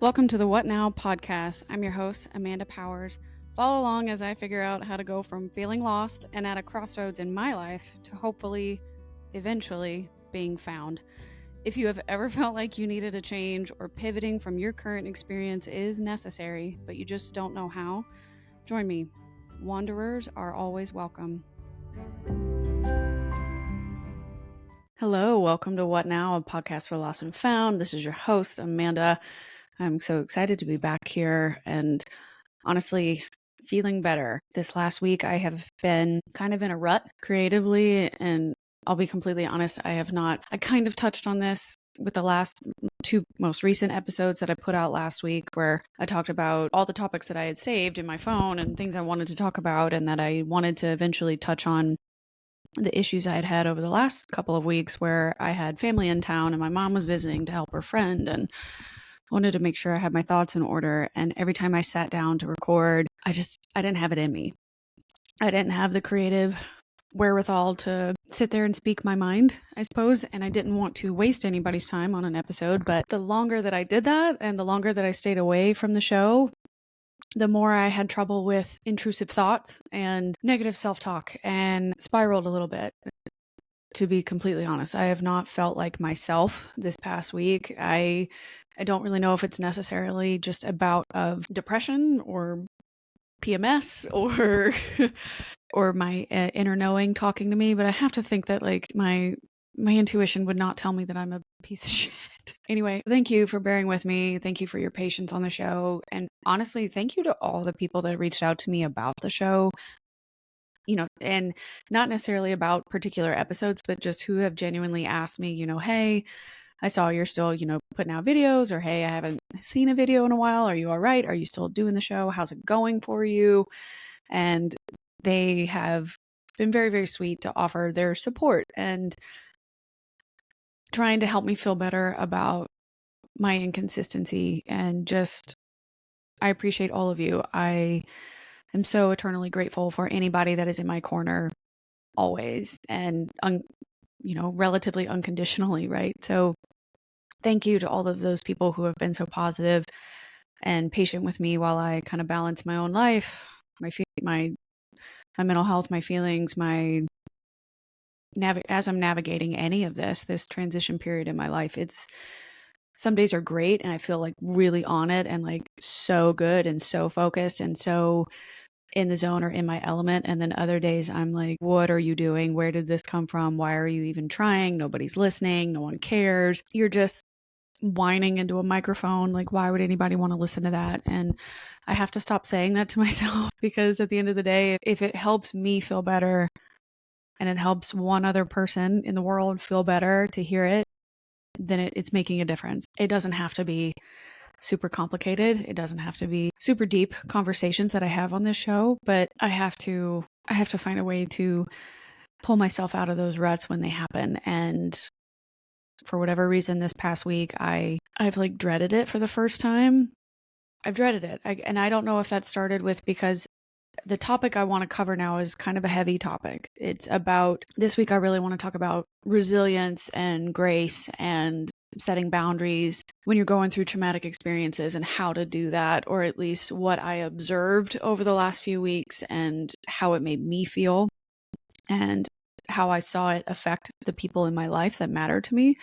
Welcome to the What Now podcast. I'm your host, Amanda Powers. Follow along as I figure out how to go from feeling lost and at a crossroads in my life to hopefully, eventually, being found. If you have ever felt like you needed a change or pivoting from your current experience is necessary, but you just don't know how, join me. Wanderers are always welcome. Hello, welcome to What Now, a podcast for lost and found. This is your host, Amanda. I'm so excited to be back here and honestly feeling better. This last week, I have been kind of in a rut creatively, and I'll be completely honest, I kind of touched on this with the last two most recent episodes that I put out last week, where I talked about all the topics that I had saved in my phone and things I wanted to talk about, and that I wanted to eventually touch on the issues I had had over the last couple of weeks where I had family in town and my mom was visiting to help her friend, and wanted to make sure I had my thoughts in order. And every time I sat down to record, I didn't have it in me. I didn't have the creative wherewithal to sit there and speak my mind, I suppose. And I didn't want to waste anybody's time on an episode. But the longer that I did that and the longer that I stayed away from the show, the more I had trouble with intrusive thoughts and negative self-talk and spiraled a little bit. To be completely honest, I have not felt like myself this past week. I don't really know if it's necessarily just a bout of depression or PMS or or my inner knowing talking to me, but I have to think that like my intuition would not tell me that I'm a piece of shit. Anyway, thank you for bearing with me. Thank you for your patience on the show. And honestly, thank you to all the people that reached out to me about the show. And not necessarily about particular episodes, but just who have genuinely asked me, hey, I saw you're still, putting out videos, or hey, I haven't seen a video in a while. Are you all right? Are you still doing the show? How's it going for you? And they have been very, very sweet to offer their support and trying to help me feel better about my inconsistency. And just, I appreciate all of you. I am so eternally grateful for anybody that is in my corner always, and relatively unconditionally, right? So thank you to all of those people who have been so positive and patient with me while I kind of balance my own life, my mental health, my feelings, as I'm navigating any of this transition period in my life. It's some days are great and I feel like really on it and like so good and so focused and so in the zone or in my element. And then other days I'm like, what are you doing? Where did this come from? Why are you even trying? Nobody's listening. No one cares. You're just whining into a microphone. Like, why would anybody want to listen to that? And I have to stop saying that to myself, because at the end of the day, if it helps me feel better and it helps one other person in the world feel better to hear it, then it's making a difference. It doesn't have to be super complicated. It doesn't have to be super deep conversations that I have on this show, but I have to find a way to pull myself out of those ruts when they happen. And for whatever reason, this past week, I've like dreaded it for the first time. I've dreaded it. And I don't know if that started with, because the topic I want to cover now is kind of a heavy topic. It's about, this week I really want to talk about resilience and grace and setting boundaries when you're going through traumatic experiences, and how to do that, or at least what I observed over the last few weeks and how it made me feel and how I saw it affect the people in my life that matter to me,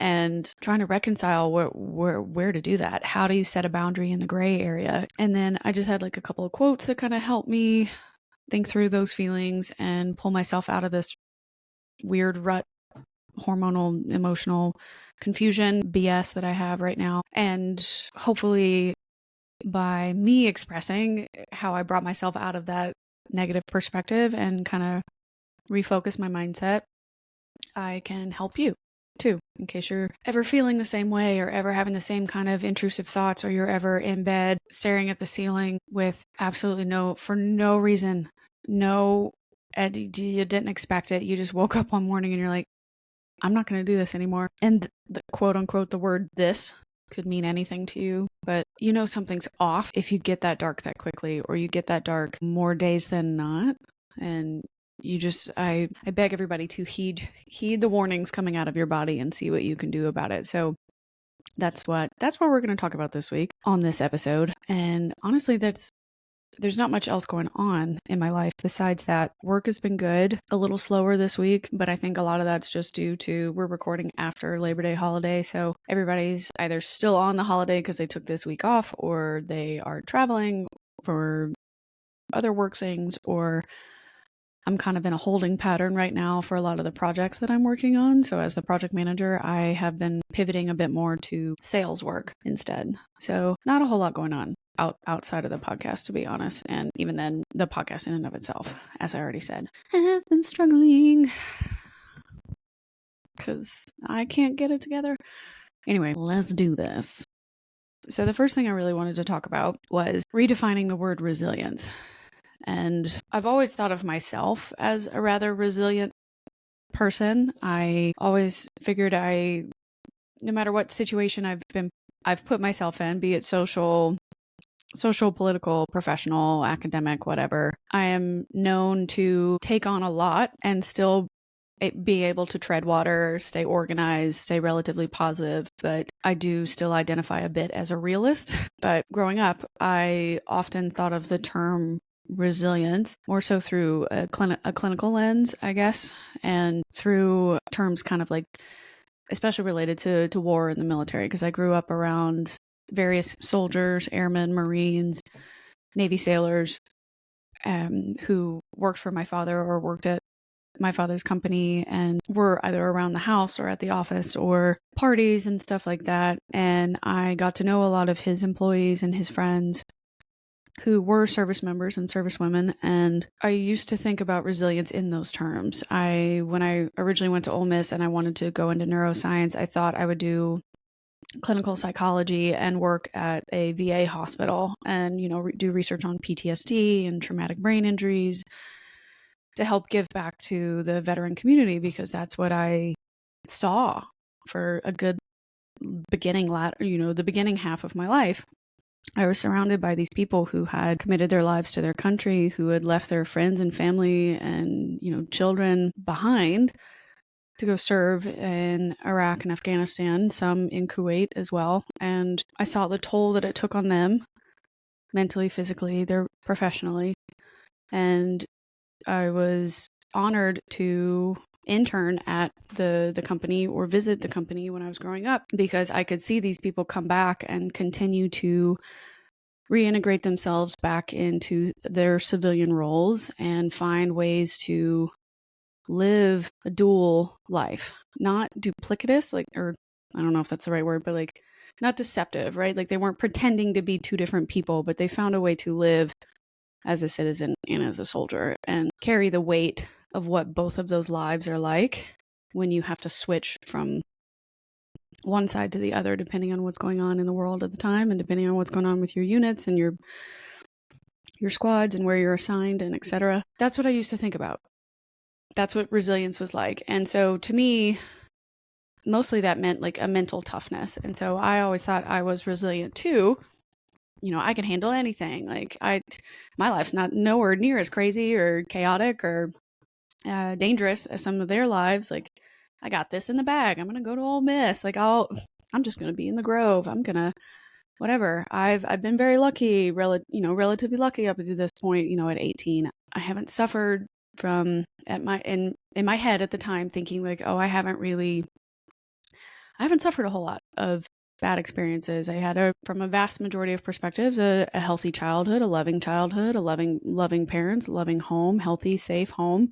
and trying to reconcile where to do that. How do you set a boundary in the gray area? And then I just had like a couple of quotes that kind of helped me think through those feelings and pull myself out of this weird rut, hormonal, emotional confusion BS that I have right now. And hopefully by me expressing how I brought myself out of that negative perspective and kind of refocus my mindset, I can help you too, in case you're ever feeling the same way or ever having the same kind of intrusive thoughts, or you're ever in bed staring at the ceiling with absolutely for no reason, you didn't expect it. You just woke up one morning and you're like, I'm not going to do this anymore. And the quote unquote, the word "this" could mean anything to you, but something's off if you get that dark that quickly, or you get that dark more days than not. And I beg everybody to heed the warnings coming out of your body and see what you can do about it. So that's what we're going to talk about this week on this episode. And honestly, there's not much else going on in my life besides that. Work has been good, a little slower this week, but I think a lot of that's just due to we're recording after Labor Day holiday. So everybody's either still on the holiday because they took this week off, or they are traveling for other work things, or I'm kind of in a holding pattern right now for a lot of the projects that I'm working on. So as the project manager, I have been pivoting a bit more to sales work instead. So not a whole lot going on outside of the podcast, to be honest. And even then, the podcast in and of itself, as I already said, has been struggling because I can't get it together. Anyway, let's do this. So the first thing I really wanted to talk about was redefining the word resilience. And I've always thought of myself as a rather resilient person. I always figured no matter what situation I've put myself in, be it social, political, professional, academic, whatever, I am known to take on a lot and still be able to tread water, stay organized, stay relatively positive, but I do still identify a bit as a realist. But growing up, I often thought of the term resilience more so through a clinical lens, I guess, and through terms kind of like especially related to war in the military, because I grew up around various soldiers, airmen, Marines, Navy sailors, who worked for my father or worked at my father's company and were either around the house or at the office or parties and stuff like that. And I got to know a lot of his employees and his friends who were service members and service women. And I used to think about resilience in those terms. When I originally went to Ole Miss and I wanted to go into neuroscience, I thought I would do clinical psychology and work at a VA hospital and, do research on PTSD and traumatic brain injuries to help give back to the veteran community, because that's what I saw for a good the beginning half of my life. I was surrounded by these people who had committed their lives to their country, who had left their friends and family and, children behind to go serve in Iraq and Afghanistan, some in Kuwait as well. And I saw the toll that it took on them mentally, physically, professionally. And I was honored to intern at the company or visit the company when I was growing up, because I could see these people come back and continue to reintegrate themselves back into their civilian roles and find ways to live a dual life, not duplicitous, or I don't know if that's the right word, but not deceptive, right? Like they weren't pretending to be two different people, but they found a way to live as a citizen and as a soldier and carry the weight of what both of those lives are like when you have to switch from one side to the other, depending on what's going on in the world at the time and depending on what's going on with your units and your squads and where you're assigned and etc. That's what I used to think about. That's what resilience was like. And so to me, mostly that meant like a mental toughness. And so I always thought I was resilient too. I can handle anything. My life's not nowhere near as crazy or chaotic or dangerous as some of their lives. Like, I got this in the bag. I'm gonna go to Ole Miss. I'm just gonna be in the Grove. I'm gonna whatever. I've been very lucky, relatively lucky up to this point. At 18, I haven't suffered from in my head at the time thinking like, oh, I haven't suffered a whole lot of bad experiences. I had from a vast majority of perspectives, a healthy childhood, a loving parents, loving home, healthy, safe home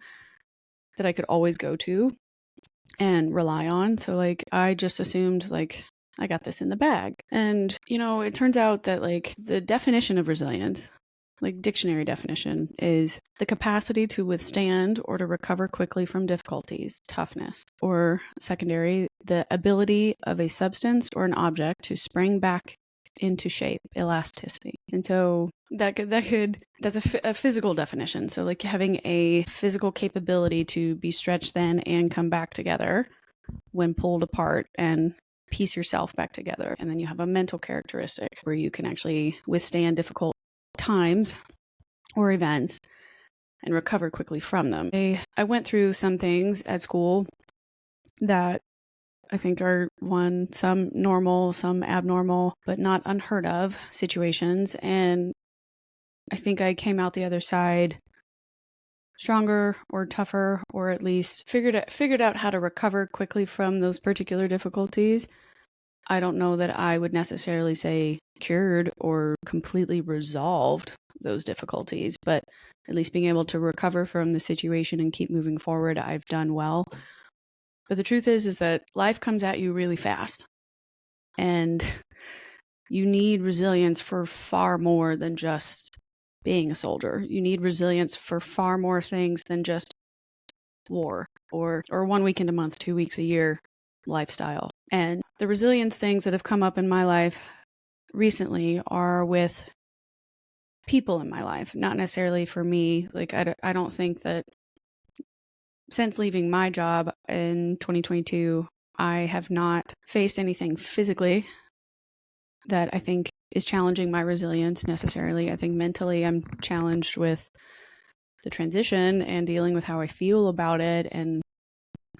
that I could always go to and rely on. So I just assumed I got this in the bag. And, it turns out that the definition of resilience, dictionary definition, is the capacity to withstand or to recover quickly from difficulties, toughness, or secondary, the ability of a substance or an object to spring back into shape, elasticity. And so that's a physical definition. So having a physical capability to be stretched then and come back together when pulled apart and piece yourself back together. And then you have a mental characteristic where you can actually withstand difficult times or events and recover quickly from them. I went through some things at school that I think are some normal, some abnormal, but not unheard of situations. And I think I came out the other side stronger or tougher, or at least figured out how to recover quickly from those particular difficulties. I don't know that I would necessarily say cured or completely resolved those difficulties, but at least being able to recover from the situation and keep moving forward, I've done well. But the truth is that life comes at you really fast, and you need resilience for far more than just being a soldier. You need resilience for far more things than just war or 1 weekend a month, 2 weeks a year lifestyle. And the resilience things that have come up in my life recently are with people in my life, not necessarily for me. Like, I don't think that since leaving my job in 2022, I have not faced anything physically that I think is challenging my resilience necessarily. I think mentally I'm challenged with the transition and dealing with how I feel about it and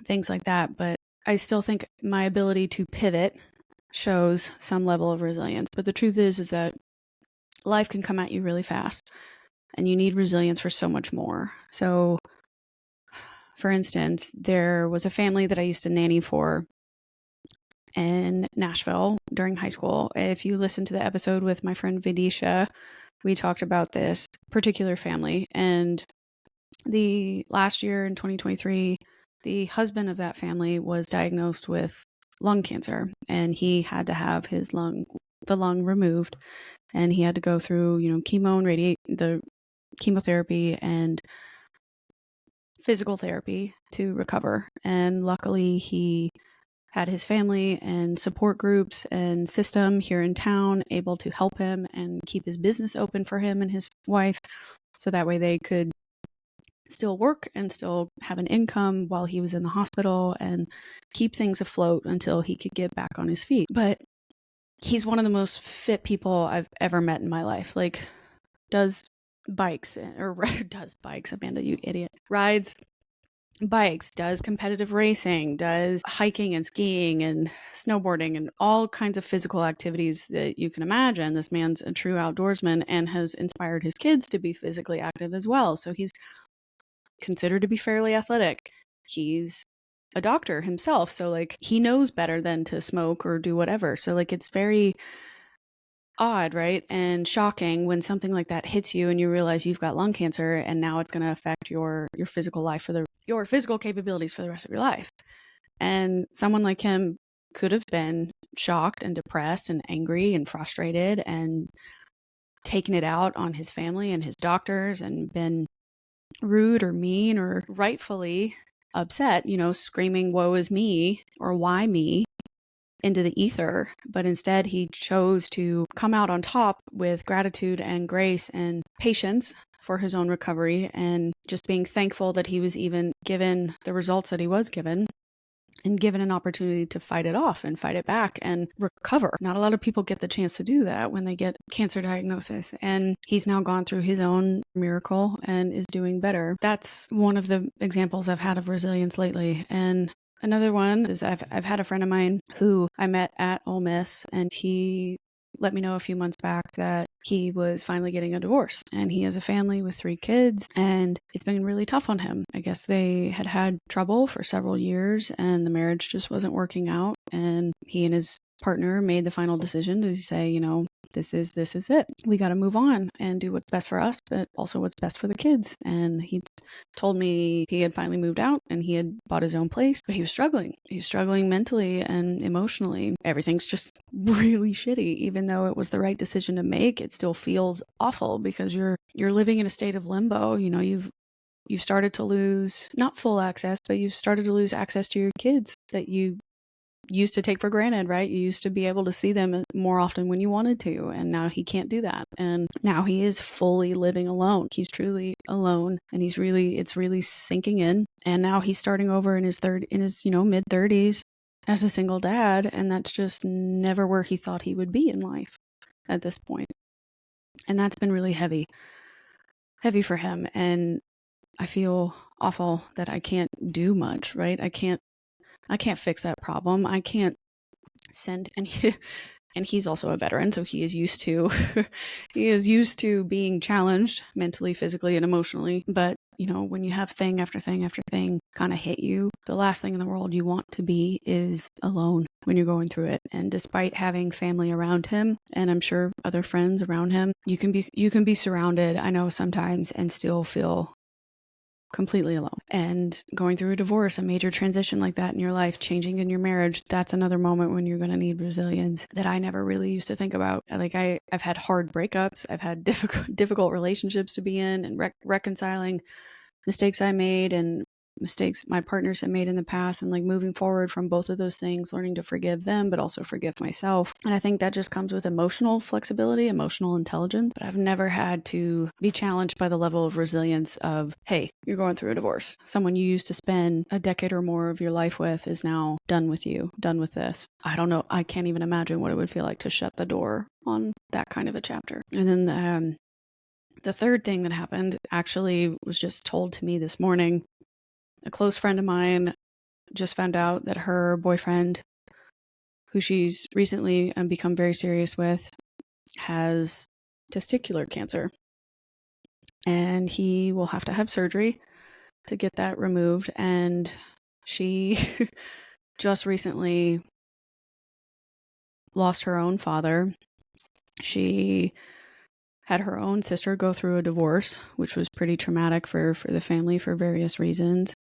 things like that. But I still think my ability to pivot shows some level of resilience. But the truth is that life can come at you really fast, and you need resilience for so much more. So, for instance, there was a family that I used to nanny for in Nashville during high school. If you listen to the episode with my friend Vidisha, we talked about this particular family. And the last year in 2023, the husband of that family was diagnosed with lung cancer, and he had to have the lung removed, and he had to go through, chemo and the chemotherapy and physical therapy to recover. And luckily, he had his family and support groups and system here in town able to help him and keep his business open for him and his wife, so that way they could still work and still have an income while he was in the hospital and keep things afloat until he could get back on his feet. But he's one of the most fit people I've ever met in my life. Like, does bikes, Amanda, you idiot. Rides bikes, does competitive racing, does hiking and skiing and snowboarding and all kinds of physical activities that you can imagine. This man's a true outdoorsman and has inspired his kids to be physically active as well. So he's considered to be fairly athletic. He's a doctor himself, so like he knows better than to smoke or do whatever. So like it's very odd, right? And shocking when something like that hits you and you realize you've got lung cancer, and now it's going to affect your physical life your physical capabilities for the rest of your life. And someone like him could have been shocked and depressed and angry and frustrated and taken it out on his family and his doctors and been rude or mean or rightfully upset, screaming, "Woe is me," or "Why me?" into the ether. But instead, he chose to come out on top with gratitude and grace and patience for his own recovery, and just being thankful that he was even given the results that he was given and given an opportunity to fight it off and fight it back and recover. Not a lot of people get the chance to do that when they get cancer diagnosis. And he's now gone through his own miracle and is doing better. That's one of the examples I've had of resilience lately. And another one is I've had a friend of mine who I met at Ole Miss, and he let me know a few months back that he was finally getting a divorce, and he has a family with 3 kids, and it's been really tough on him. I guess they had trouble for several years and the marriage just wasn't working out, and he and his partner made the final decision to say, this is it. We got to move on and do what's best for us, but also what's best for the kids. And he told me he had finally moved out and he had bought his own place, but he was struggling. He was struggling mentally and emotionally. Everything's just really shitty. Even though it was the right decision to make, it still feels awful because you're living in a state of limbo. You've started to lose, not full access, but you've started to lose access to your kids that you used to take for granted, right? You used to be able to see them more often when you wanted to, and now he can't do that. And now he is fully living alone. He's truly alone, and it's really sinking in. And now he's starting over in his mid 30s as a single dad, and that's just never where he thought he would be in life at this point. And that's been really heavy for him. And I feel awful that I can't do much, right? I can't I can't fix that problem. I can't send and he's also a veteran, so he is used to he is used to being challenged mentally, physically, and emotionally. But when you have thing after thing after thing kind of hit you, the last thing in the world you want to be is alone when you're going through it. And despite having family around him, and I'm sure other friends around him, you can be surrounded, I know sometimes, and still feel completely alone. And going through a divorce, a major transition like that in your life, changing in your marriage, that's another moment when you're going to need resilience that I never really used to think about. Like I've had hard breakups, I've had difficult relationships to be in, and reconciling mistakes I made and mistakes my partners have made in the past, and like moving forward from both of those things, learning to forgive them, but also forgive myself. And I think that just comes with emotional flexibility, emotional intelligence. But I've never had to be challenged by the level of resilience of, hey, you're going through a divorce. Someone you used to spend a decade or more of your life with is now done with you, done with this. I don't know. I can't even imagine what it would feel like to shut the door on that kind of a chapter. And then the third thing that happened actually was just told to me this morning. A close friend of mine just found out that her boyfriend, who she's recently become very serious with, has testicular cancer. And he will have to have surgery to get that removed. And she just recently lost her own father. She had her own sister go through a divorce, which was pretty traumatic for the family for various reasons.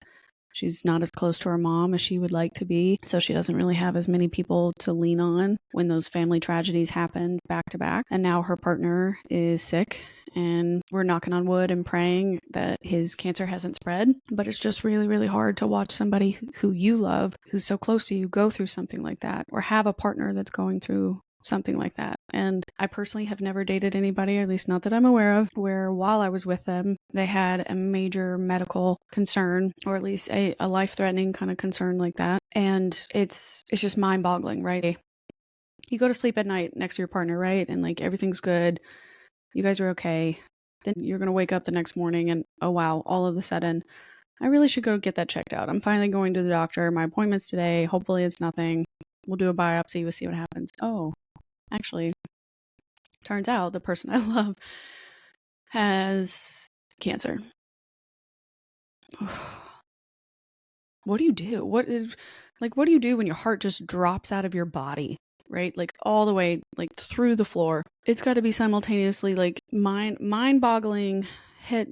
She's not as close to her mom as she would like to be, so she doesn't really have as many people to lean on when those family tragedies happen back to back. And now her partner is sick, and we're knocking on wood and praying that his cancer hasn't spread. But it's just really, really hard to watch somebody who you love, who's so close to you, go through something like that, or have a partner that's going through something like that. And I personally have never dated anybody, at least not that I'm aware of, where while I was with them, they had a major medical concern, or at least a life-threatening kind of concern like that. And it's just mind-boggling, right? You go to sleep at night next to your partner, right? And like everything's good. You guys are okay. Then you're going to wake up the next morning and, oh wow, all of a sudden, I really should go get that checked out. I'm finally going to the doctor. My appointment's today. Hopefully it's nothing. We'll do a biopsy. We'll see what happens. Oh, actually, turns out the person I love has cancer. What do you do? What do you do when your heart just drops out of your body, right? Like all the way like through the floor. It's got to be simultaneously like mind-boggling head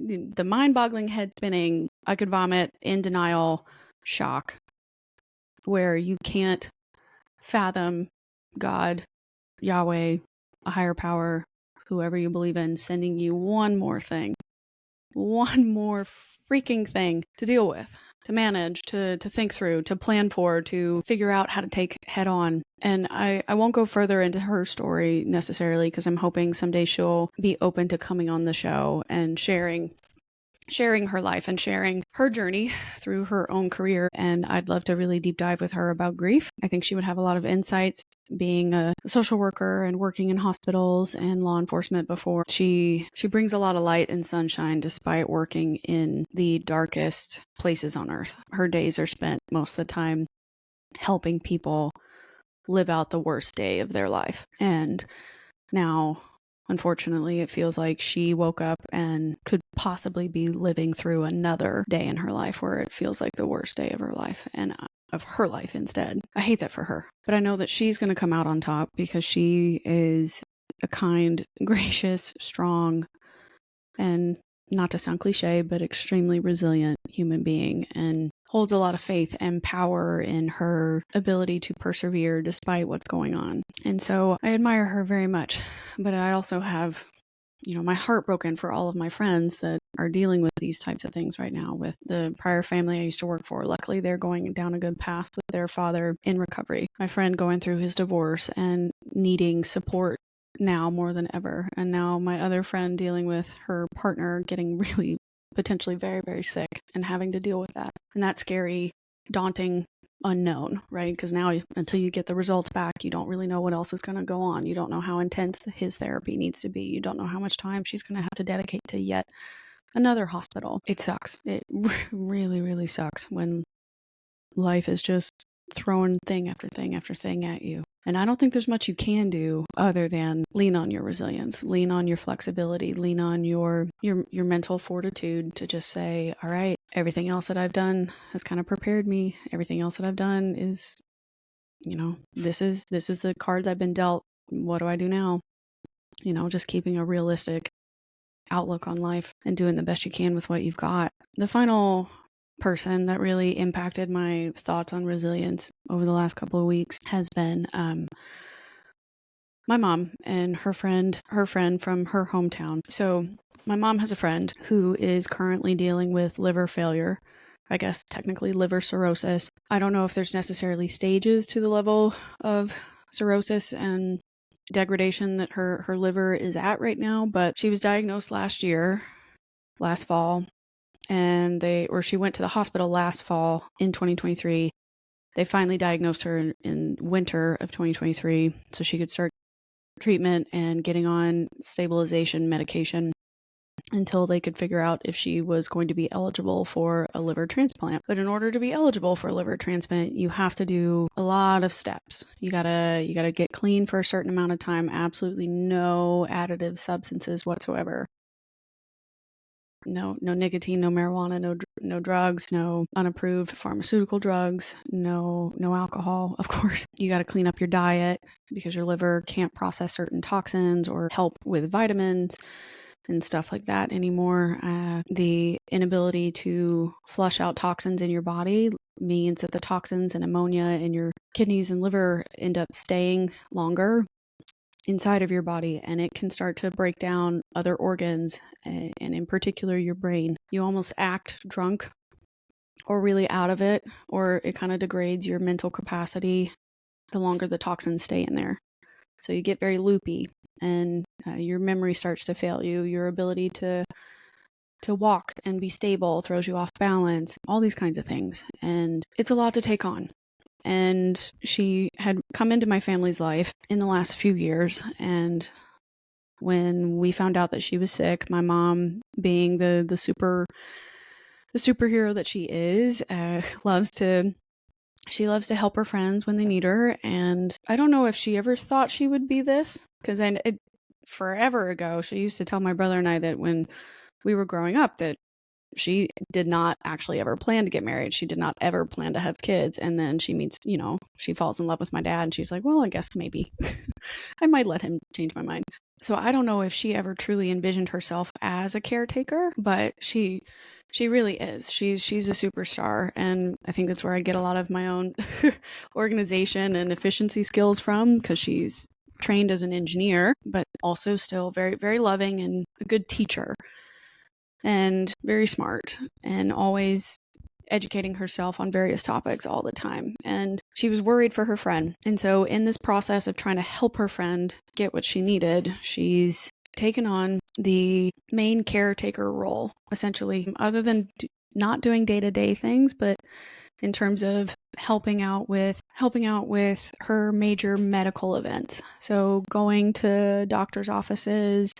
spinning, I could vomit, in denial, shock, where you can't fathom God, Yahweh, a higher power, whoever you believe in, sending you one more freaking thing to deal with, to manage, to think through, to plan for, to figure out how to take head on. And I won't go further into her story necessarily, because I'm hoping someday she'll be open to coming on the show and sharing her life and sharing her journey through her own career. And I'd love to really deep dive with her about grief. I think she would have a lot of insights, being a social worker and working in hospitals and law enforcement before. She brings a lot of light and sunshine despite working in the darkest places on earth. Her days are spent most of the time helping people live out the worst day of their life. And now, unfortunately, it feels like she woke up and could possibly be living through another day in her life where it feels like the worst day of her life, and of her life instead. I hate that for her. But I know that she's going to come out on top because she is a kind, gracious, strong, and not to sound cliche, but extremely resilient human being, and holds a lot of faith and power in her ability to persevere despite what's going on. And so I admire her very much. But I also have, my heart broken for all of my friends that are dealing with these types of things right now with the prior family I used to work for. Luckily, they're going down a good path with their father in recovery. My friend going through his divorce and needing support now more than ever. And now my other friend dealing with her partner getting really potentially very, very sick and having to deal with that. And that's scary, daunting, unknown, right? Because now until you get the results back, you don't really know what else is going to go on. You don't know how intense his therapy needs to be. You don't know how much time she's going to have to dedicate to yet another hospital. It sucks. It really, really sucks when life is just throwing thing after thing after thing at you. And I don't think there's much you can do other than lean on your resilience, lean on your flexibility, lean on your mental fortitude to just say, all right, everything else that I've done has kind of prepared me. Everything else that I've done is, this is the cards I've been dealt. What do I do now? Just keeping a realistic outlook on life and doing the best you can with what you've got. The final person that really impacted my thoughts on resilience over the last couple of weeks has been my mom and her friend from her hometown. So my mom has a friend who is currently dealing with liver failure. I guess technically liver cirrhosis. I don't know if there's necessarily stages to the level of cirrhosis and degradation that her liver is at right now, but she was diagnosed last fall, and she went to the hospital last fall in 2023. They finally diagnosed her in winter of 2023 so she could start treatment and getting on stabilization medication until they could figure out if she was going to be eligible for a liver transplant. But in order to be eligible for a liver transplant, you have to do a lot of steps. You gotta get clean for a certain amount of time, absolutely no additive substances whatsoever. No nicotine, no marijuana, no drugs, no unapproved pharmaceutical drugs, no alcohol. Of course, you got to clean up your diet because your liver can't process certain toxins or help with vitamins and stuff like that anymore. The inability to flush out toxins in your body means that the toxins and ammonia in your kidneys and liver end up staying longer inside of your body, and it can start to break down other organs, and in particular your brain. You almost act drunk or really out of it, or it kind of degrades your mental capacity the longer the toxins stay in there. So you get very loopy, and your memory starts to fail you. Your ability to walk and be stable throws you off balance, all these kinds of things. And it's a lot to take on. And she had come into my family's life in the last few years. And when we found out that she was sick, my mom, being the superhero that she is, loves to help her friends when they need her. And I don't know if she ever thought she would be this, because forever ago, she used to tell my brother and I that when we were growing up that she did not actually ever plan to get married. She did not ever plan to have kids. And then she meets, she falls in love with my dad, and she's like, well, I guess maybe I might let him change my mind. So I don't know if she ever truly envisioned herself as a caretaker, but she really is. She's a superstar. And I think that's where I get a lot of my own organization and efficiency skills from, because she's trained as an engineer, but also still very, very loving and a good teacher. And very smart, and always educating herself on various topics all the time. And she was worried for her friend. And so in this process of trying to help her friend get what she needed, she's taken on the main caretaker role, essentially, other than not doing day-to-day things, but in terms of helping out with her major medical events. So going to doctor's offices,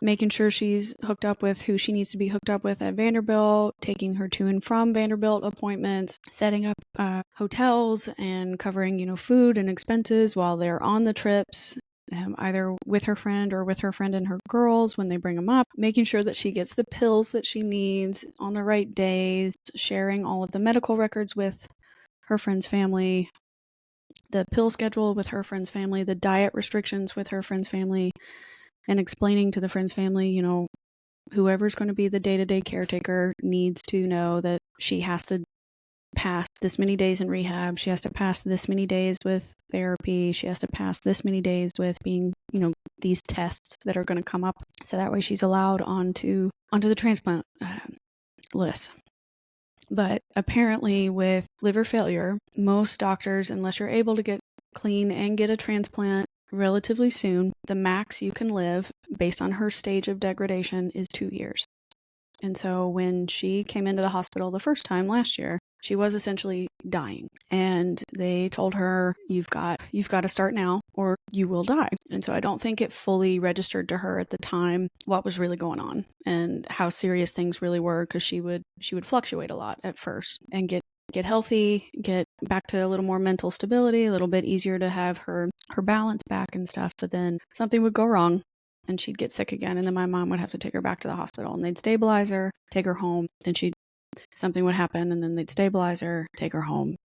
making sure she's hooked up with who she needs to be hooked up with at Vanderbilt, taking her to and from Vanderbilt appointments, setting up hotels, and covering, food and expenses while they're on the trips, either with her friend or with her friend and her girls when they bring them up, making sure that she gets the pills that she needs on the right days, sharing all of the medical records with her friend's family, the pill schedule with her friend's family, the diet restrictions with her friend's family, and explaining to the friend's family, whoever's going to be the day-to-day caretaker needs to know that she has to pass this many days in rehab. She has to pass this many days with therapy. She has to pass this many days with being, these tests that are going to come up. So that way she's allowed onto the transplant list. But apparently with liver failure, most doctors, unless you're able to get clean and get a transplant relatively soon, the max you can live based on her stage of degradation is 2 years. And so when she came into the hospital the first time last year, she was essentially dying. And they told her, you've got to start now or you will die. And so I don't think it fully registered to her at the time what was really going on and how serious things really were, because she would fluctuate a lot at first and get get healthy, get back to a little more mental stability, a little bit easier to have her balance back and stuff. But then something would go wrong and she'd get sick again. And then my mom would have to take her back to the hospital and they'd stabilize her, take her home. Then something would happen and then they'd stabilize her, take her home.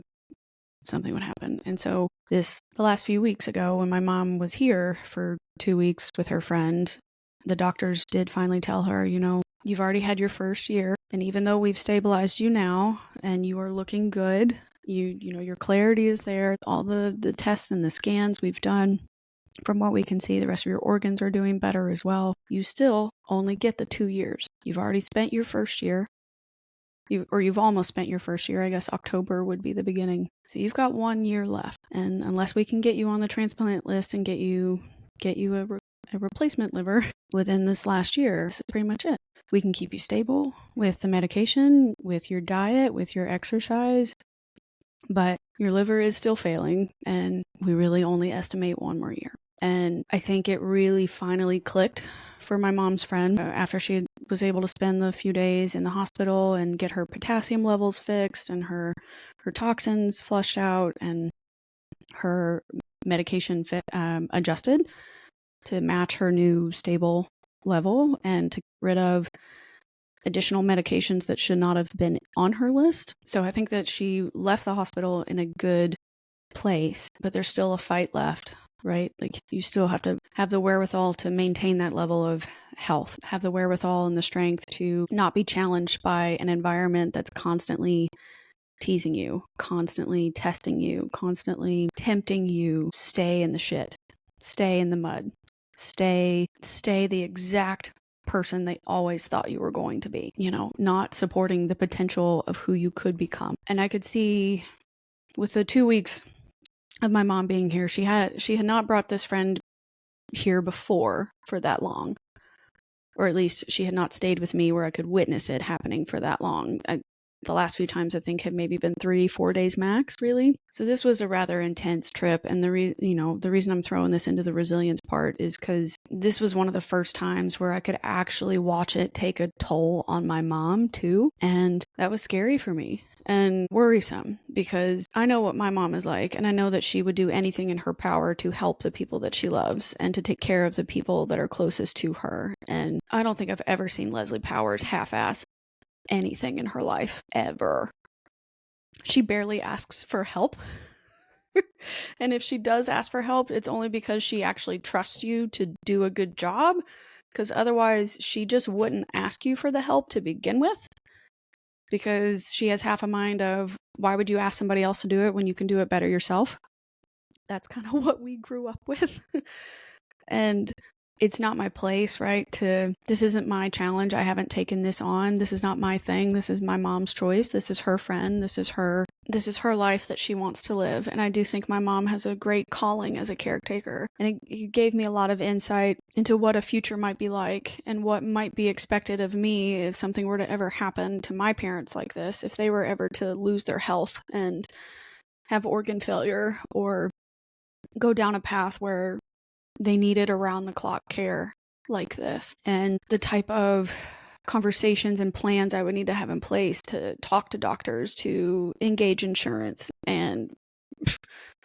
Something would happen. And so the last few weeks ago, when my mom was here for 2 weeks with her friend, the doctors did finally tell her, you've already had your first year. And even though we've stabilized you now and you are looking good, your clarity is there. All the tests and the scans we've done, from what we can see, the rest of your organs are doing better as well. You still only get the 2 years. You've already spent your first year. You've almost spent your first year. I guess October would be the beginning. So you've got 1 year left. And unless we can get you on the transplant list and get you a replacement liver within this last year, this is pretty much it. We can keep you stable with the medication, with your diet, with your exercise, but your liver is still failing and we really only estimate 1 more year. And I think it really finally clicked for my mom's friend after she was able to spend the few days in the hospital and get her potassium levels fixed and her toxins flushed out and her medication adjusted to match her new stable level and to get rid of additional medications that should not have been on her list. So I think that she left the hospital in a good place, but there's still a fight left, right? Like you still have to have the wherewithal to maintain that level of health, have the wherewithal and the strength to not be challenged by an environment that's constantly teasing you, constantly testing you, constantly tempting you. Stay in the shit, stay in the mud, stay the exact person they always thought you were going to be, not supporting the potential of who you could become. And I could see with the 2 weeks of my mom being here, she had not brought this friend here before for that long, or at least she had not stayed with me where I could witness it happening for that long. The last few times I think had maybe been 3-4 days max, really. So this was a rather intense trip. And the reason I'm throwing this into the resilience part is because this was one of the first times where I could actually watch it take a toll on my mom too. And that was scary for me and worrisome because I know what my mom is like. And I know that she would do anything in her power to help the people that she loves and to take care of the people that are closest to her. And I don't think I've ever seen Leslie Powers half-ass anything in her life ever. She barely asks for help. And if she does ask for help, it's only because she actually trusts you to do a good job, because otherwise she just wouldn't ask you for the help to begin with, because she has half a mind of, why would you ask somebody else to do it when you can do it better yourself? That's kind of what we grew up with. And it's not my place, right? This isn't my challenge. I haven't taken this on. This is not my thing. This is my mom's choice. This is her friend. This is her life that she wants to live. And I do think my mom has a great calling as a caretaker. And it gave me a lot of insight into what a future might be like and what might be expected of me if something were to ever happen to my parents like this, if they were ever to lose their health and have organ failure or go down a path where they needed around-the-clock care like this, and the type of conversations and plans I would need to have in place to talk to doctors, to engage insurance, and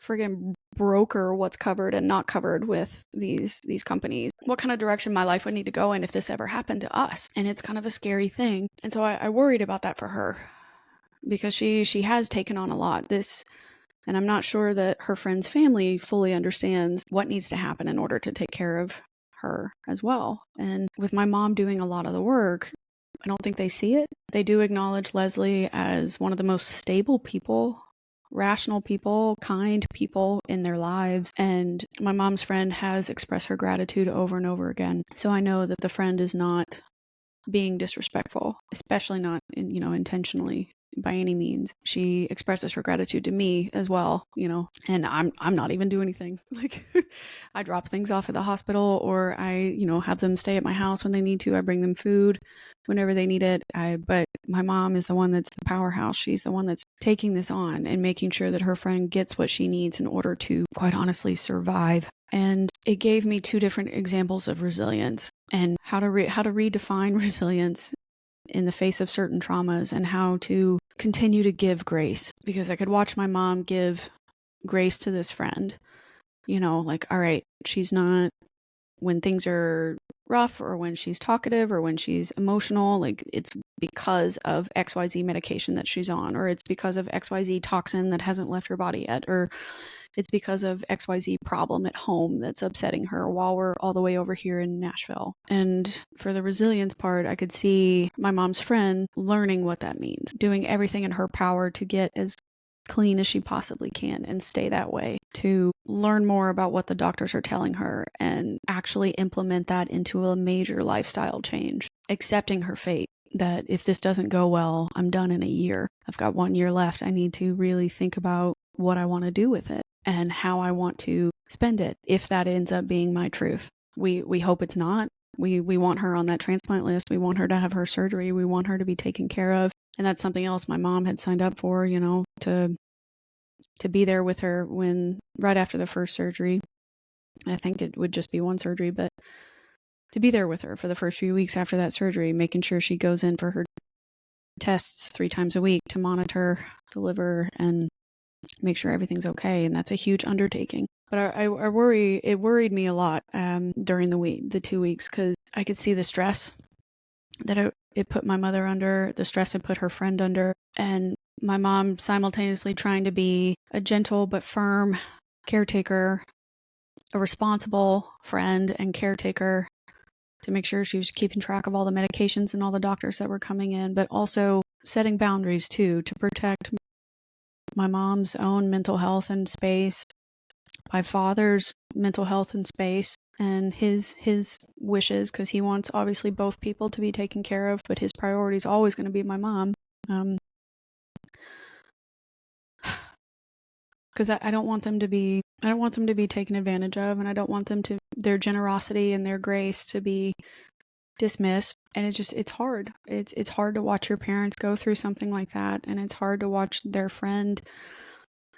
friggin' broker what's covered and not covered with these companies. What kind of direction my life would need to go in if this ever happened to us. And it's kind of a scary thing. And so I worried about that for her because she has taken on a lot. And I'm not sure that her friend's family fully understands what needs to happen in order to take care of her as well. And with my mom doing a lot of the work, I don't think they see it. They do acknowledge Leslie as one of the most stable people, rational people, kind people in their lives. And my mom's friend has expressed her gratitude over and over again. So I know that the friend is not being disrespectful, especially not intentionally by any means. She expresses her gratitude to me as well, and I'm not even doing anything. Like I drop things off at the hospital, or I, have them stay at my house when they need to. I bring them food whenever they need it. But my mom is the one that's the powerhouse. She's the one that's taking this on and making sure that her friend gets what she needs in order to, quite honestly, survive. And it gave me 2 different examples of resilience and how to redefine resilience in the face of certain traumas and how to continue to give grace, because I could watch my mom give grace to this friend, like, all right, she's not, when things are rough or when she's talkative or when she's emotional, like it's because of XYZ medication that she's on, or it's because of XYZ toxin that hasn't left her body yet, or it's because of XYZ problem at home that's upsetting her while we're all the way over here in Nashville. And for the resilience part, I could see my mom's friend learning what that means, doing everything in her power to get as clean as she possibly can and stay that way, to learn more about what the doctors are telling her and actually implement that into a major lifestyle change, accepting her fate, that if this doesn't go well, I'm done in a year. I've got 1 year left. I need to really think about what I want to do with it and how I want to spend it, if that ends up being my truth. We hope it's not. We want her on that transplant list. We want her to have her surgery. We want her to be taken care of. And that's something else my mom had signed up for, to be there with her when, right after the first surgery. I think it would just be one surgery, but to be there with her for the first few weeks after that surgery, making sure she goes in for her tests 3 times a week to monitor the liver and make sure everything's okay. And that's a huge undertaking. But I worry, it worried me a lot during the 2 weeks, because I could see the stress that it put my mother under, the stress it put her friend under, and my mom simultaneously trying to be a gentle but firm caretaker, a responsible friend and caretaker, to make sure she was keeping track of all the medications and all the doctors that were coming in, but also setting boundaries too, to protect my mom's own mental health and space, my father's mental health and space, and his wishes, because he wants obviously both people to be taken care of, but his priority is always going to be my mom. Because I don't want them to be taken advantage of, and I don't want their generosity and their grace to be dismissed. And it's hard. It's hard to watch your parents go through something like that, and it's hard to watch their friend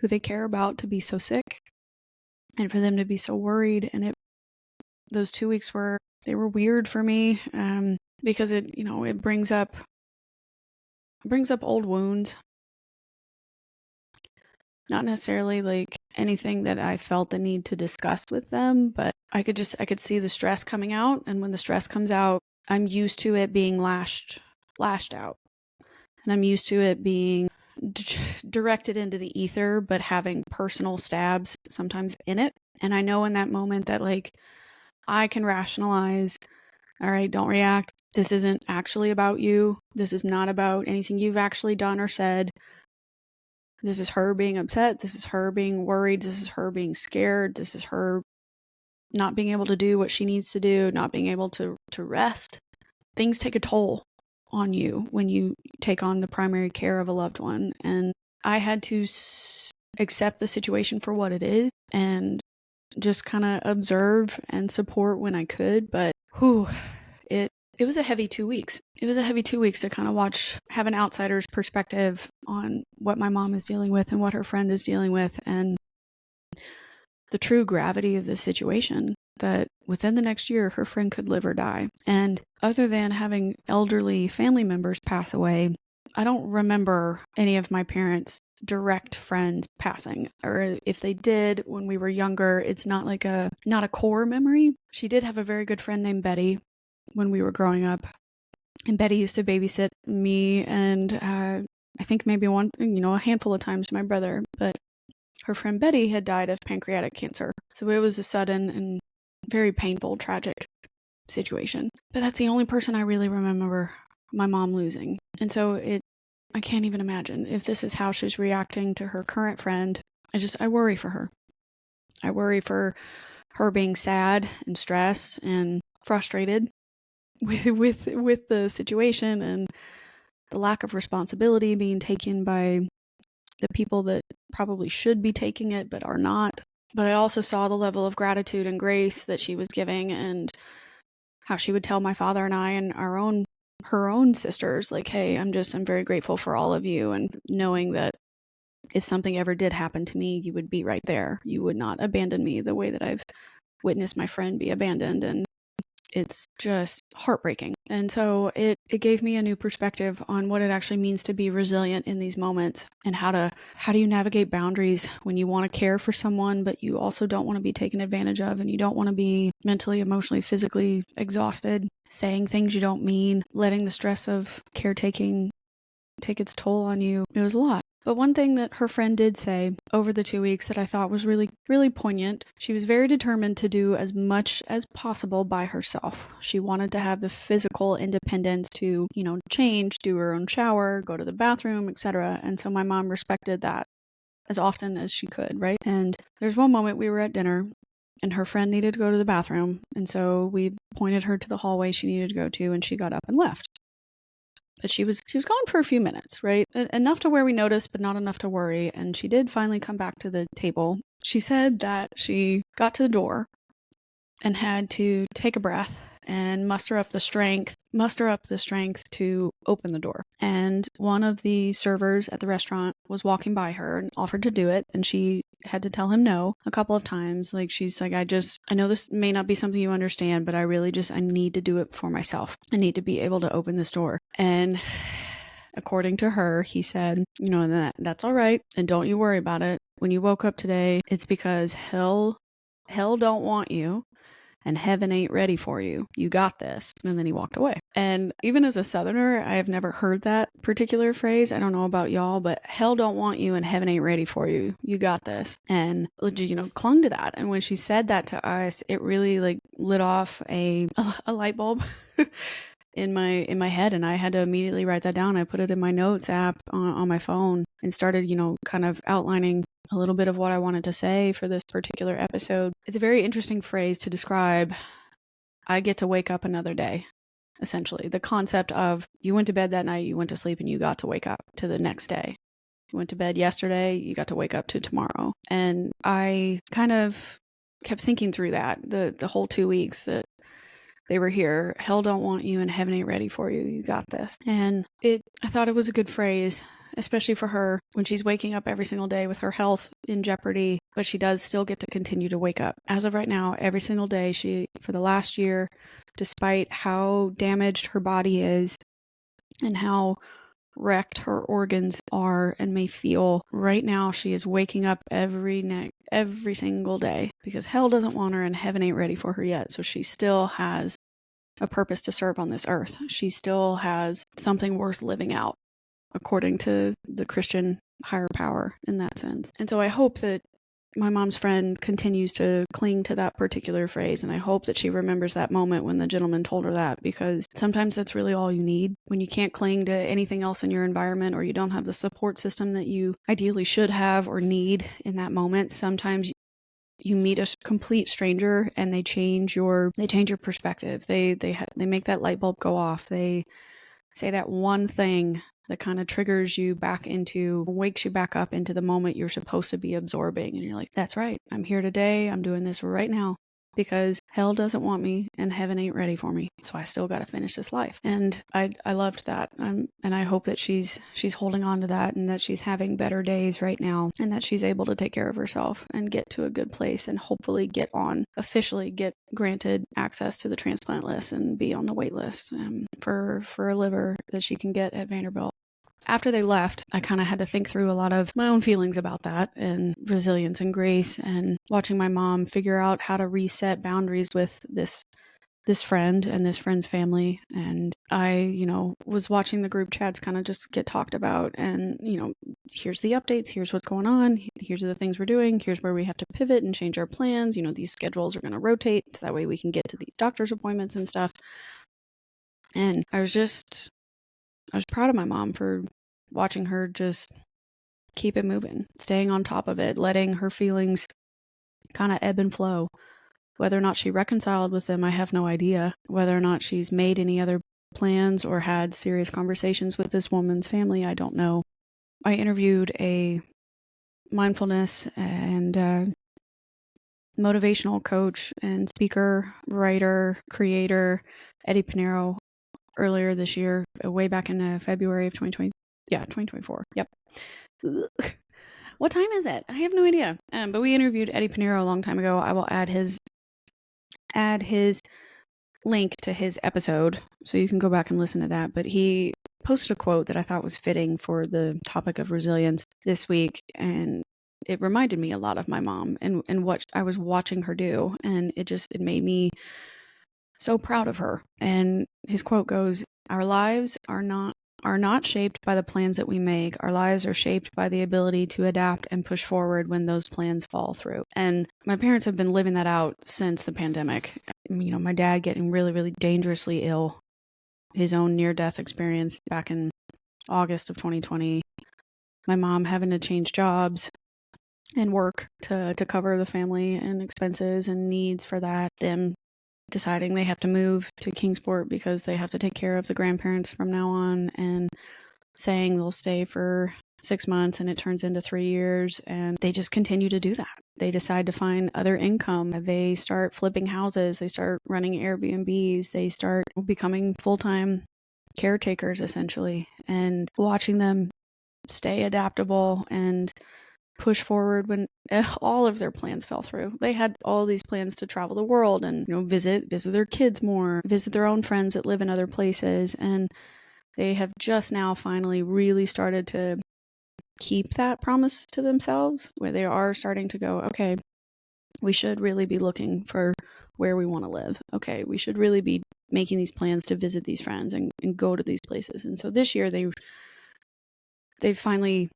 who they care about to be so sick, and for them to be so worried. And those 2 weeks were weird for me, because it brings up old wounds. Not necessarily like anything that I felt the need to discuss with them, but I could see the stress coming out. And when the stress comes out, I'm used to it being lashed out. And I'm used to it being directed into the ether, but having personal stabs sometimes in it. And I know in that moment that, like, I can rationalize, all right, don't react. This isn't actually about you. This is not about anything you've actually done or said. This is her being upset. This is her being worried. This is her being scared. This is her not being able to do what she needs to do, not being able to rest. Things take a toll on you when you take on the primary care of a loved one. And I had to accept the situation for what it is and just kind of observe and support when I could. But it was a heavy 2 weeks. It was a heavy 2 weeks to kind of have an outsider's perspective on what my mom is dealing with and what her friend is dealing with, and the true gravity of the situation, that within the next year, her friend could live or die. And other than having elderly family members pass away, I don't remember any of my parents' direct friends passing, or if they did when we were younger, it's not a core memory. She did have a very good friend named Betty when we were growing up, and Betty used to babysit me and I think maybe a handful of times my brother, but her friend Betty had died of pancreatic cancer. So it was a sudden and very painful, tragic situation. But that's the only person I really remember my mom losing. And so I can't even imagine if this is how she's reacting to her current friend. I worry for her. I worry for her being sad and stressed and frustrated with the situation and the lack of responsibility being taken by the people that probably should be taking it but are not. But I also saw the level of gratitude and grace that she was giving, and how she would tell my father and I and her own sisters, like, hey, I'm very grateful for all of you, and knowing that if something ever did happen to me, you would be right there. You would not abandon me the way that I've witnessed my friend be abandoned. And it's just heartbreaking. And so it gave me a new perspective on what it actually means to be resilient in these moments, and how do you navigate boundaries when you want to care for someone, but you also don't want to be taken advantage of, and you don't want to be mentally, emotionally, physically exhausted, saying things you don't mean, letting the stress of caretaking take its toll on you. It was a lot. But one thing that her friend did say over the 2 weeks that I thought was really, really poignant, she was very determined to do as much as possible by herself. She wanted to have the physical independence to, change, do her own shower, go to the bathroom, etc. And so my mom respected that as often as she could, right? And there's one moment we were at dinner and her friend needed to go to the bathroom. And so we pointed her to the hallway she needed to go to, and she got up and left. But she was gone for a few minutes, right? Enough to where we noticed, but not enough to worry. And she did finally come back to the table. She said that she got to the door and had to take a breath and muster up the strength to open the door. And one of the servers at the restaurant was walking by her and offered to do it, and she had to tell him no a couple of times. Like, she's like, I know this may not be something you understand, but I need to do it for myself. I need to be able to open this door. And according to her, he said, that's all right, and don't you worry about it. When you woke up today, it's because hell don't want you, and heaven ain't ready for you. You got this. And then he walked away. And even as a Southerner, I have never heard that particular phrase. I don't know about y'all, but hell don't want you and heaven ain't ready for you. You got this. And, clung to that. And when she said that to us, it really lit off a light bulb in my head, and I had to immediately write that down. I put it in my notes app on my phone and started, kind of outlining a little bit of what I wanted to say for this particular episode. It's a very interesting phrase to describe I get to wake up another day, essentially. The concept of you went to bed that night, you went to sleep, and you got to wake up to the next day. You went to bed yesterday, you got to wake up to tomorrow. And I kind of kept thinking through that the whole 2 weeks that they were here. Hell don't want you and heaven ain't ready for you. You got this. And I thought it was a good phrase, especially for her when she's waking up every single day with her health in jeopardy, but she does still get to continue to wake up. As of right now, every single day, for the last year, despite how damaged her body is and how wrecked her organs are and may feel, right now she is waking up every single day because hell doesn't want her and heaven ain't ready for her yet. So she still has a purpose to serve on this earth. She still has something worth living out, according to the Christian higher power in that sense. And so I hope that my mom's friend continues to cling to that particular phrase, and I hope that she remembers that moment when the gentleman told her that, because sometimes that's really all you need when you can't cling to anything else in your environment, or you don't have the support system that you ideally should have or need in that moment. Sometimes you meet a complete stranger and they change your perspective. They make that light bulb go off. They say that one thing that kind of triggers you wakes you back up into the moment you're supposed to be absorbing. And you're like, that's right. I'm here today. I'm doing this right now because hell doesn't want me and heaven ain't ready for me. So I still got to finish this life. And I loved that. And I hope that she's holding on to that, and that she's having better days right now, and that she's able to take care of herself and get to a good place, and hopefully officially get granted access to the transplant list and be on the wait list for a liver that she can get at Vanderbilt. After they left, I kind of had to think through a lot of my own feelings about that, and resilience and grace, and watching my mom figure out how to reset boundaries with this friend and this friend's family. And I, was watching the group chats kind of just get talked about, and, here's the updates, here's what's going on, here's the things we're doing, here's where we have to pivot and change our plans. These schedules are going to rotate so that way we can get to these doctor's appointments and stuff. And I was proud of my mom for watching her just keep it moving, staying on top of it, letting her feelings kind of ebb and flow. Whether or not she reconciled with them, I have no idea. Whether or not she's made any other plans or had serious conversations with this woman's family, I don't know. I interviewed a mindfulness and motivational coach and speaker, writer, creator, Eddie Pinero, earlier this year, way back in February of 2020. Yeah, 2024. Yep. What time is it? I have no idea. But we interviewed Eddie Pinero a long time ago. I will add his link to his episode, so you can go back and listen to that. But he posted a quote that I thought was fitting for the topic of resilience this week, and it reminded me a lot of my mom and what I was watching her do, and it made me so proud of her. And his quote goes, "Our lives are not shaped by the plans that we make. Our lives are shaped by the ability to adapt and push forward when those plans fall through." And my parents have been living that out since the pandemic. You know, my dad getting really, really dangerously ill, his own near-death experience back in August of 2020. My mom having to change jobs and work to cover the family and expenses and needs for that. Them deciding they have to move to Kingsport because they have to take care of the grandparents from now on, and saying they'll stay for 6 months and it turns into 3 years, and they just continue to do that. They decide to find other income. They start flipping houses. They start running Airbnbs. They start becoming full-time caretakers, essentially, and watching them stay adaptable and push forward when all of their plans fell through. They had all these plans to travel the world and, visit their kids more, visit their own friends that live in other places, and they have just now finally really started to keep that promise to themselves, where they are starting to go, okay, we should really be looking for where we want to live. Okay, we should really be making these plans to visit these friends and go to these places. And so this year they've finally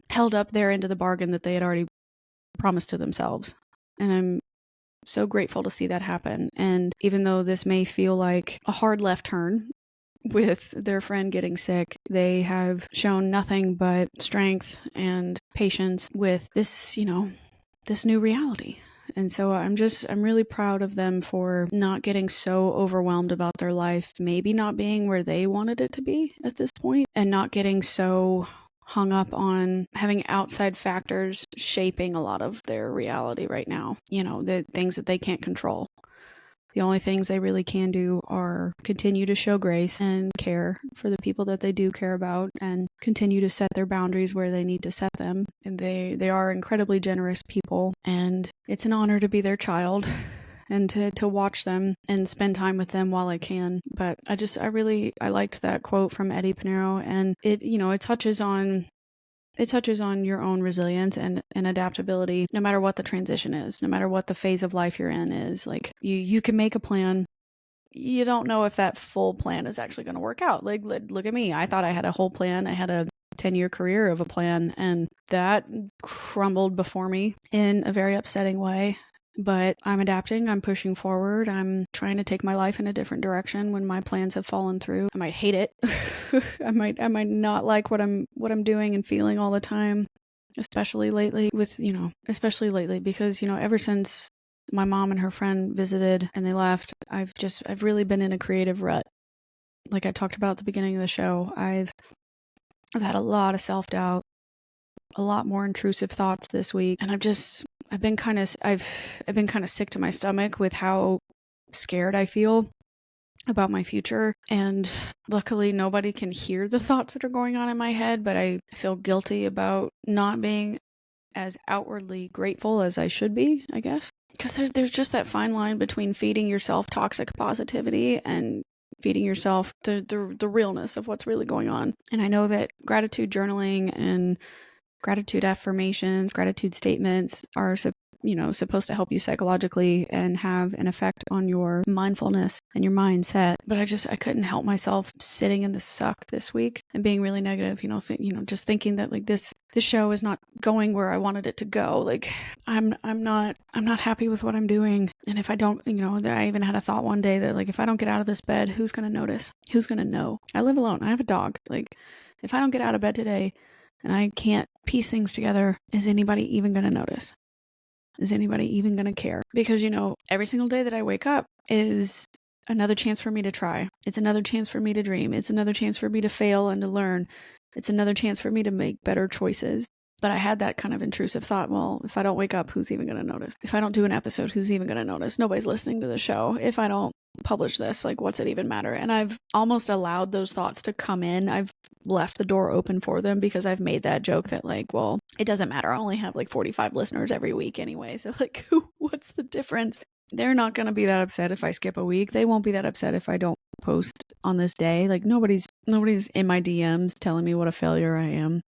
held up their end of the bargain that they had already promised to themselves. And I'm so grateful to see that happen. And even though this may feel like a hard left turn with their friend getting sick, they have shown nothing but strength and patience with this, this new reality. And so I'm really proud of them for not getting so overwhelmed about their life, maybe not being where they wanted it to be at this point, and not getting so hung up on having outside factors shaping a lot of their reality right now. The things that they can't control. The only things they really can do are continue to show grace and care for the people that they do care about, and continue to set their boundaries where they need to set them. And they are incredibly generous people, and it's an honor to be their child and to watch them and spend time with them while I can. But I liked that quote from Eddie Pinero, and it touches on your own resilience and adaptability, no matter what the transition is, no matter what the phase of life you're in is. Like, you can make a plan. You don't know if that full plan is actually going to work out. Like, look at me. I thought I had a whole plan. I had a 10-year career of a plan, and that crumbled before me in a very upsetting way. But I'm adapting. I'm pushing forward. I'm trying to take my life in a different direction when my plans have fallen through. I might hate it. I might not like what I'm doing and feeling all the time, especially lately because, ever since my mom and her friend visited and they left, I've really been in a creative rut. Like I talked about at the beginning of the show, I've had a lot of self-doubt, a lot more intrusive thoughts this week, and I've been kind of sick to my stomach with how scared I feel about my future. And luckily nobody can hear the thoughts that are going on in my head, but I feel guilty about not being as outwardly grateful as I should be, I guess. Because there's just that fine line between feeding yourself toxic positivity and feeding yourself the realness of what's really going on. And I know that gratitude journaling and gratitude affirmations, gratitude statements are supposed to help you psychologically and have an effect on your mindfulness and your mindset. But I couldn't help myself sitting in the suck this week and being really negative, just thinking that like this show is not going where I wanted it to go. Like I'm not happy with what I'm doing. And if I don't, I even had a thought one day that like, if I don't get out of this bed, who's going to notice? Who's going to know? I live alone. I have a dog. Like if I don't get out of bed today and I can't piece things together, is anybody even going to notice? Is anybody even going to care? Because, every single day that I wake up is another chance for me to try. It's another chance for me to dream. It's another chance for me to fail and to learn. It's another chance for me to make better choices. But I had that kind of intrusive thought, well, if I don't wake up, who's even going to notice? If I don't do an episode, who's even going to notice? Nobody's listening to the show. If I don't publish this, like, what's it even matter? And I've almost allowed those thoughts to come in. I've left the door open for them because I've made that joke that like, well, it doesn't matter. I only have like 45 listeners every week anyway. So like, what's the difference? they're not going to be that upset if I skip a week. They won't be that upset if I don't post on this day. Like nobody's in my DMs telling me what a failure I am.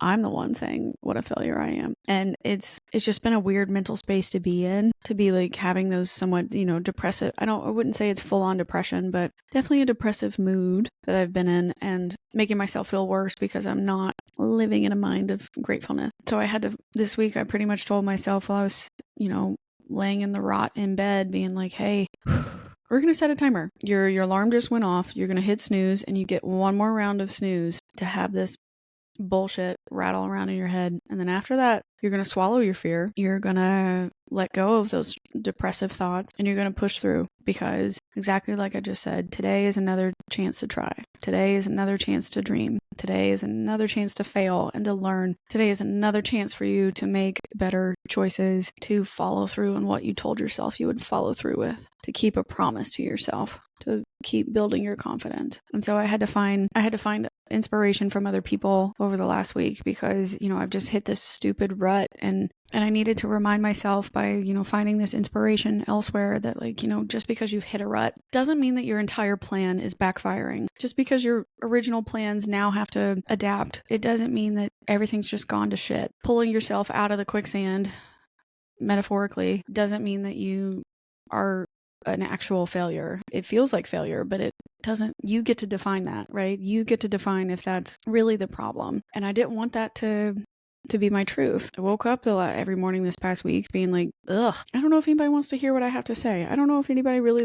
I'm the one saying what a failure I am. And it's just been a weird mental space to be in, to be like having those somewhat, depressive. I wouldn't say it's full on depression, but definitely a depressive mood that I've been in, and making myself feel worse because I'm not living in a mind of gratefulness. So this week I pretty much told myself while I was, laying in the rot in bed, being like, hey, we're going to set a timer. Your alarm just went off. You're going to hit snooze, and you get one more round of snooze to have this bullshit rattle around in your head. And then after that, you're going to swallow your fear. You're going to let go of those depressive thoughts, and you're going to push through, because exactly like I just said, today is another chance to try. Today is another chance to dream. Today is another chance to fail and to learn. Today is another chance for you to make better choices, to follow through on what you told yourself you would follow through with, to keep a promise to yourself, to keep building your confidence. And so I had to find inspiration from other people over the last week, because, I've just hit this stupid rut, and I needed to remind myself by, finding this inspiration elsewhere that, like, just because you've hit a rut doesn't mean that your entire plan is backfiring. Just because your original plans now have to adapt, it doesn't mean that everything's just gone to shit. Pulling yourself out of the quicksand, metaphorically, doesn't mean that you are an actual failure. It feels like failure, but it doesn't. You get to define that, right? You get to define if that's really the problem. And I didn't want that to be my truth. I woke up every morning this past week being like, ugh, I don't know if anybody wants to hear what I have to say. I don't know if anybody really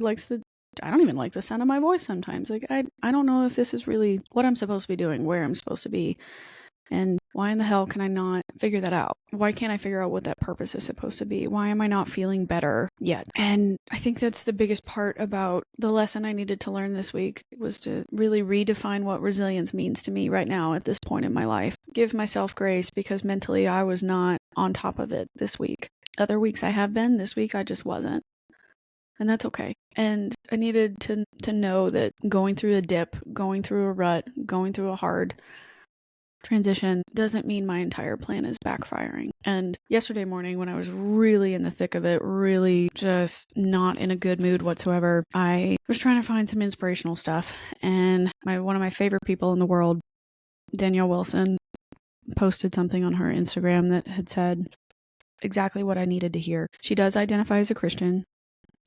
I don't even like the sound of my voice sometimes. Like, I don't know if this is really what I'm supposed to be doing, where I'm supposed to be. And why in the hell can I not figure that out? Why can't I figure out what that purpose is supposed to be? Why am I not feeling better yet? And I think that's the biggest part about the lesson I needed to learn this week, was to really redefine what resilience means to me right now at this point in my life. Give myself grace, because mentally I was not on top of it this week. Other weeks I have been. This week I just wasn't. And that's okay. And I needed to know that going through a dip, going through a rut, going through a hard transition doesn't mean my entire plan is backfiring. And yesterday morning, when I was really in the thick of it, really just not in a good mood whatsoever, I was trying to find some inspirational stuff. And one of my favorite people in the world, Danielle Wilson, posted something on her Instagram that had said exactly what I needed to hear. She does identify as a Christian.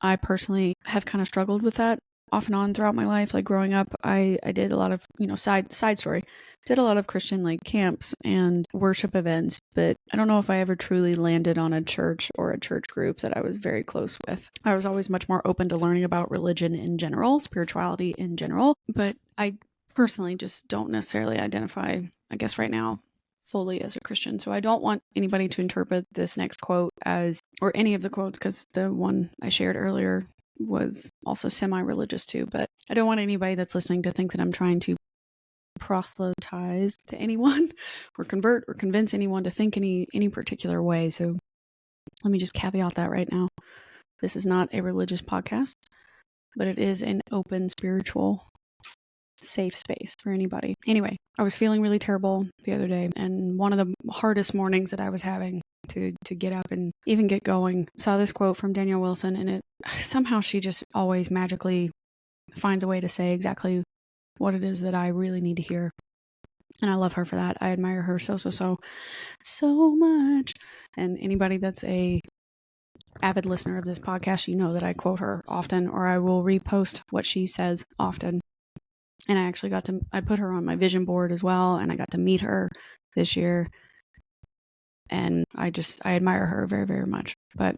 I personally have kind of struggled with that off and on throughout my life. Like growing up, I did a lot of, side story, did a lot of Christian like camps and worship events, but I don't know if I ever truly landed on a church or a church group that I was very close with. I was always much more open to learning about religion in general, spirituality in general, but I personally just don't necessarily identify, I guess right now, fully as a Christian. So I don't want anybody to interpret this next quote as, or any of the quotes, because the one I shared earlier was also semi-religious too, but I don't want anybody that's listening to think that I'm trying to proselytize to anyone or convert or convince anyone to think any particular way. So let me just caveat that right now. This is not a religious podcast, but it is an open spiritual safe space for anybody. Anyway, I was feeling really terrible the other day, and one of the hardest mornings that I was having to get up and even get going, saw this quote from Danielle Wilson, and somehow she just always magically finds a way to say exactly what it is that I really need to hear. And I love her for that. I admire her so much. And anybody that's a avid listener of this podcast, you know that I quote her often, or I will repost what she says often. And I actually I put her on my vision board as well, and I got to meet her this year. And I admire her very, very much. But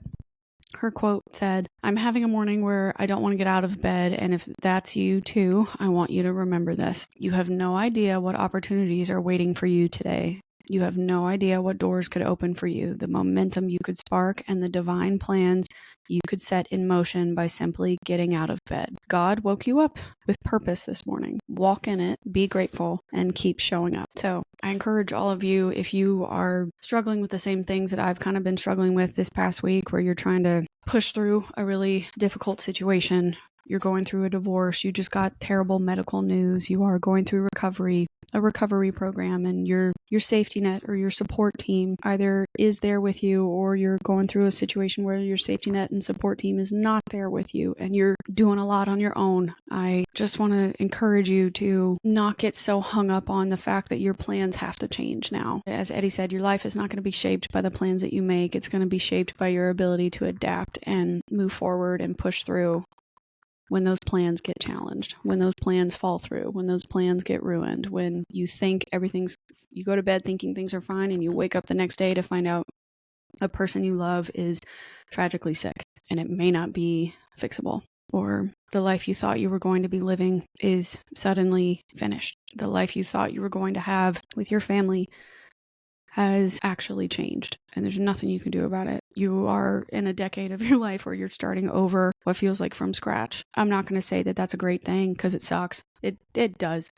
her quote said, "I'm having a morning where I don't want to get out of bed, and if that's you too, I want you to remember this. You have no idea what opportunities are waiting for you today. You have no idea what doors could open for you, the momentum you could spark, and the divine plans you could set in motion by simply getting out of bed. God woke you up with purpose this morning. Walk in it, be grateful, and keep showing up." So I encourage all of you, if you are struggling with the same things that I've kind of been struggling with this past week, where you're trying to push through a really difficult situation, you're going through a divorce, you just got terrible medical news, you are going through a recovery program, and your safety net or your support team either is there with you, or you're going through a situation where your safety net and support team is not there with you and you're doing a lot on your own. I just want to encourage you to not get so hung up on the fact that your plans have to change now. As Eddie said, your life is not going to be shaped by the plans that you make. It's going to be shaped by your ability to adapt and move forward and push through when those plans get challenged, when those plans fall through, when those plans get ruined, when you think you go to bed thinking things are fine and you wake up the next day to find out a person you love is tragically sick and it may not be fixable, or the life you thought you were going to be living is suddenly finished. The life you thought you were going to have with your family has actually changed, and there's nothing you can do about it. You are in a decade of your life where you're starting over what feels like from scratch. I'm not going to say that that's a great thing, because it sucks. It does.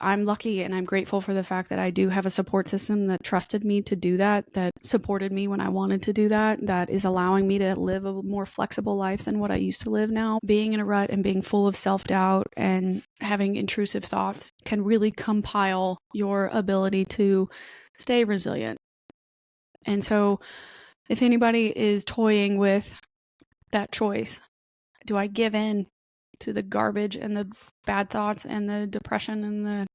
I'm lucky and I'm grateful for the fact that I do have a support system that trusted me to do that supported me when I wanted to do that is allowing me to live a more flexible life than what I used to live now. Being in a rut and being full of self-doubt and having intrusive thoughts can really compile your ability to stay resilient. And so if anybody is toying with that choice, do I give in to the garbage and the bad thoughts and the depression and the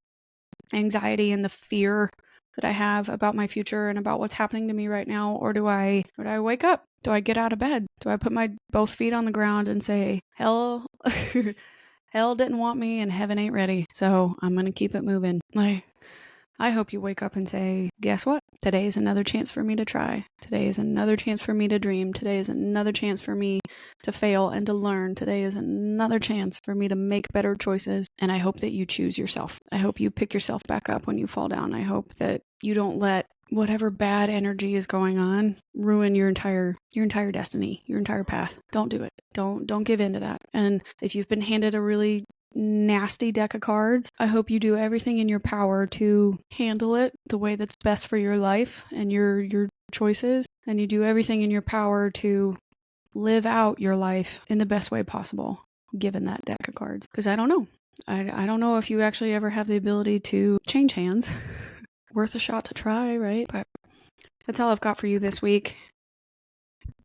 anxiety and the fear that I have about my future and about what's happening to me right now? Or do I wake up? Do I get out of bed? Do I put my both feet on the ground and say, hell, hell didn't want me and heaven ain't ready, so I'm going to keep it moving? I hope you wake up and say, guess what? Today is another chance for me to try. Today is another chance for me to dream. Today is another chance for me to fail and to learn. Today is another chance for me to make better choices. And I hope that you choose yourself. I hope you pick yourself back up when you fall down. I hope that you don't let whatever bad energy is going on ruin your entire destiny, your entire path. Don't do it. Don't give in to that. And if you've been handed a really nasty deck of cards, I hope you do everything in your power to handle it the way that's best for your life and your choices, and you do everything in your power to live out your life in the best way possible given that deck of cards. Because I don't know. I don't know if you actually ever have the ability to change hands. Worth a shot to try, right? But that's all I've got for you this week.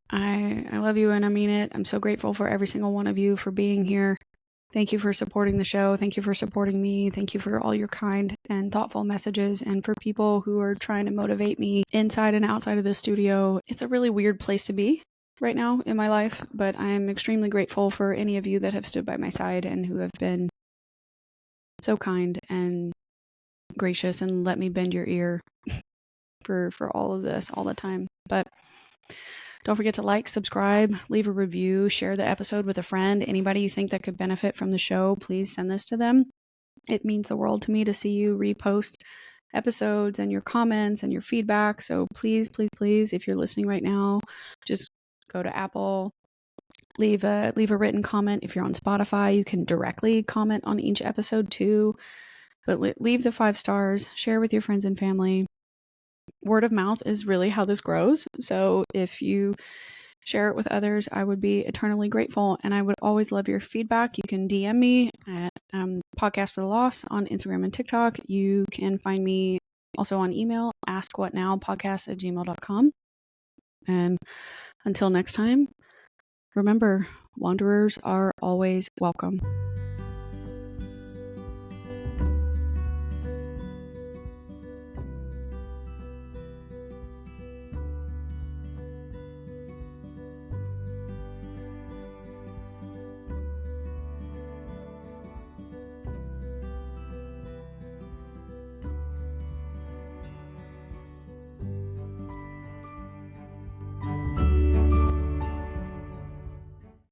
I love you and I mean it. I'm so grateful for every single one of you for being here. Thank you for supporting the show. Thank you for supporting me. Thank you for all your kind and thoughtful messages, and for people who are trying to motivate me inside and outside of the studio. It's a really weird place to be right now in my life, but I'm extremely grateful for any of you that have stood by my side and who have been so kind and gracious and let me bend your ear for all of this all the time. But don't forget to like, subscribe, leave a review, share the episode with a friend. Anybody you think that could benefit from the show, please send this to them. It means the world to me to see you repost episodes and your comments and your feedback. So please, please, please, if you're listening right now, just go to Apple, leave a written comment. If you're on Spotify, you can directly comment on each episode too. But leave the 5 stars, share with your friends and family. Word of mouth is really how this grows. So if you share it with others, I would be eternally grateful. And I would always love your feedback. You can DM me at Podcast for the Loss on Instagram and TikTok. You can find me also on email, askwhatnowpodcast@gmail.com. And until next time, remember, wanderers are always welcome.